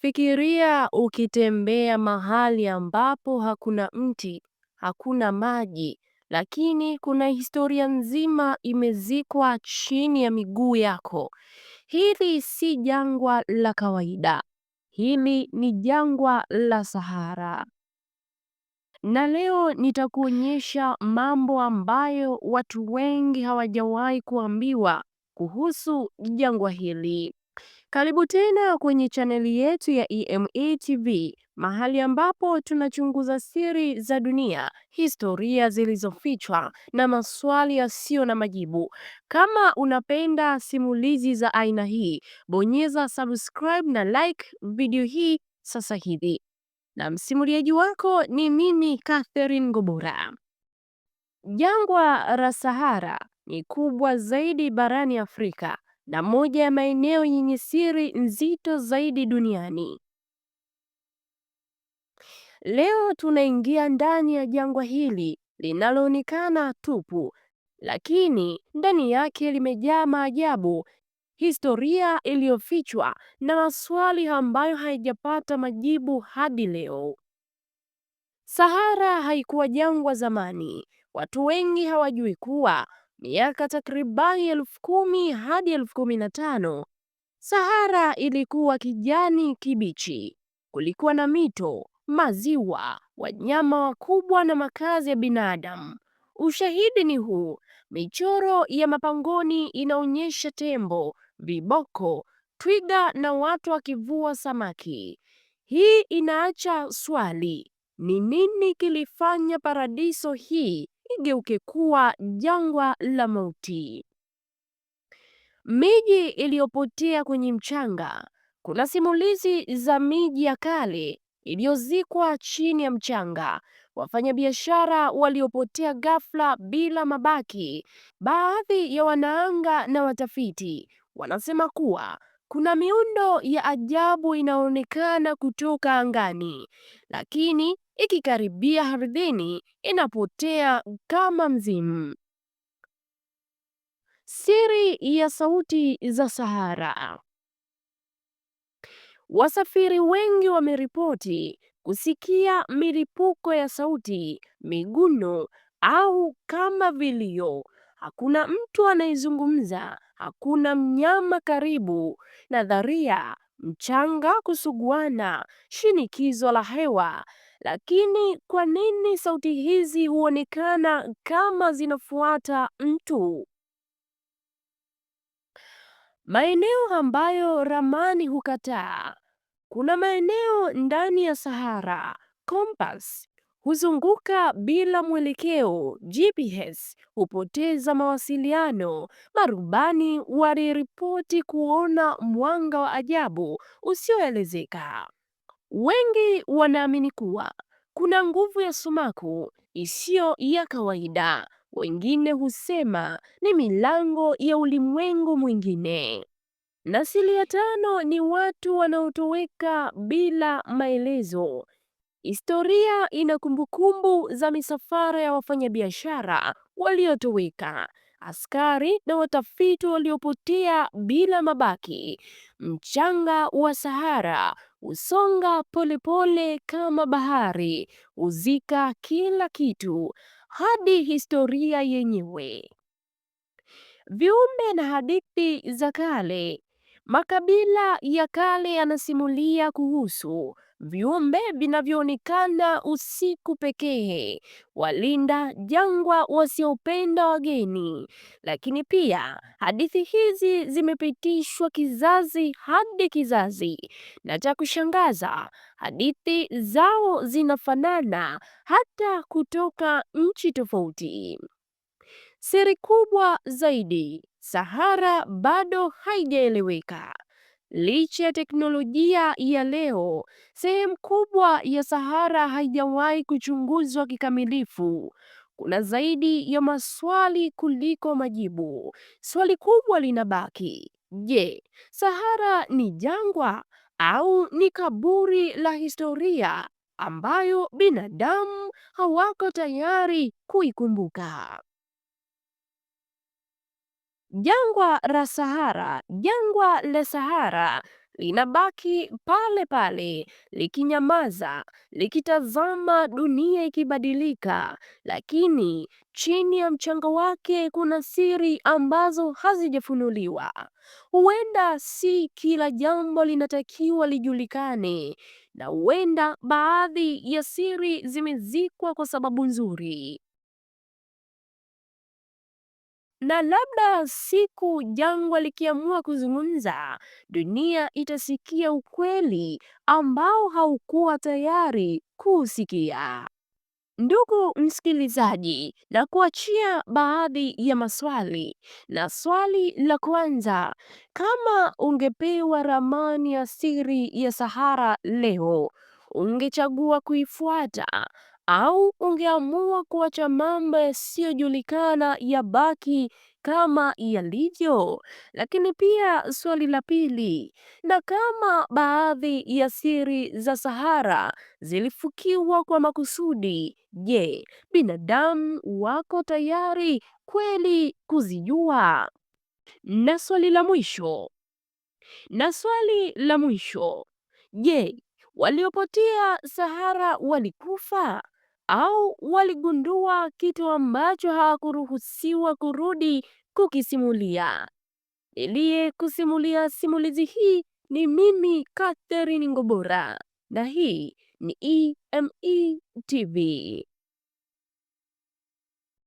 Fikiria ukitembea mahali ambapo hakuna mti, hakuna maji, lakini kuna historia nzima imezikwa chini ya miguu yako. Hili si jangwa la kawaida. Hili ni jangwa la Sahara. Na leo nitakuonyesha mambo ambayo watu wengi hawajawahi kuambiwa kuhusu jangwa hili. Karibu tena kwenye chaneli yetu ya EMA TV, mahali ambapo tunachunguza siri za dunia, historia zilizofichwa na maswali yasiyo na majibu. Kama unapenda simulizi za aina hii, bonyeza subscribe na like video hii sasa hivi. Na msimuliaji wako ni mimi Catherine Ngobora. Jangwa la Sahara ni kubwa zaidi barani Afrika na moja ya maeneo yenye siri nzito zaidi duniani. Leo tunaingia ndani ya jangwa hili linaloonekana tupu, lakini ndani yake limejaa maajabu, historia iliyofichwa na maswali ambayo haijapata majibu hadi leo. Sahara haikuwa jangwa zamani. Watu wengi hawajui kuwa miaka takribani 10,000 hadi 15,000 Sahara ilikuwa kijani kibichi. Kulikuwa na mito, maziwa, wanyama wakubwa na makazi ya binadamu. Ushahidi ni huu: michoro ya mapangoni inaonyesha tembo, viboko, twiga na watu wakivua samaki. Hii inaacha swali: ni nini kilifanya paradiso hii igeuke kuwa jangwa la mauti? Miji iliyopotea kwenye mchanga. Kuna simulizi za miji ya kale iliyozikwa chini ya mchanga, wafanyabiashara waliopotea ghafla bila mabaki. Baadhi ya wanaanga na watafiti wanasema kuwa kuna miundo ya ajabu inaonekana kutoka angani, lakini ikikaribia ardhini inapotea kama mzimu. Siri ya sauti za Sahara. Wasafiri wengi wameripoti kusikia milipuko ya sauti, miguno au kama vilio. Hakuna mtu anayezungumza, hakuna mnyama karibu. Nadharia: mchanga kusuguana, shinikizo la hewa. Lakini kwa nini sauti hizi huonekana kama zinafuata mtu? Maeneo ambayo ramani hukataa. Kuna maeneo ndani ya Sahara kompas huzunguka bila mwelekeo, GPS hupoteza mawasiliano. Marubani waliripoti kuona mwanga wa ajabu usioelezeka. Wengi wanaamini kuwa kuna nguvu ya sumaku isiyo ya kawaida. Wengine husema ni milango ya ulimwengu mwingine. Na siri ya tano ni watu wanaotoweka bila maelezo. Historia ina kumbukumbu za misafara ya wafanyabiashara waliotoweka, askari na watafiti waliopotea bila mabaki. Mchanga wa Sahara husonga polepole kama bahari, huzika kila kitu hadi historia yenyewe. Viumbe na hadithi za kale. Makabila ya kale yanasimulia kuhusu viumbe vinavyoonekana usiku pekee, walinda jangwa wasiopenda wageni. Lakini pia hadithi hizi zimepitishwa kizazi hadi kizazi, na cha kushangaza, hadithi zao zinafanana hata kutoka nchi tofauti. Siri kubwa zaidi: Sahara bado haijaeleweka. Licha ya teknolojia ya leo, sehemu kubwa ya Sahara haijawahi kuchunguzwa kikamilifu. Kuna zaidi ya maswali kuliko majibu. Swali kubwa linabaki: je, Sahara ni jangwa au ni kaburi la historia ambayo binadamu hawako tayari kuikumbuka? Jangwa la Sahara. Jangwa la Sahara linabaki pale pale, likinyamaza, likitazama dunia ikibadilika, lakini chini ya mchanga wake kuna siri ambazo hazijafunuliwa. Huenda si kila jambo linatakiwa lijulikane, na huenda baadhi ya siri zimezikwa kwa sababu nzuri. Na labda siku jangwa likiamua kuzungumza, dunia itasikia ukweli ambao haukuwa tayari kusikia. Ndugu msikilizaji, na kuachia baadhi ya maswali. Na swali la kwanza, kama ungepewa ramani ya siri ya Sahara leo, ungechagua kuifuata au ungeamua kuacha mambo yasiyojulikana yabaki kama yalivyo? Lakini pia swali la pili, na kama baadhi ya siri za Sahara zilifukiwa kwa makusudi, je, binadamu wako tayari kweli kuzijua? Na swali la mwisho, je, waliopotea Sahara walikufa au waligundua kitu ambacho hawakuruhusiwa kurudi kukisimulia? Niliyekusimulia simulizi hii ni mimi Catherine Ngobora, na hii ni EME TV.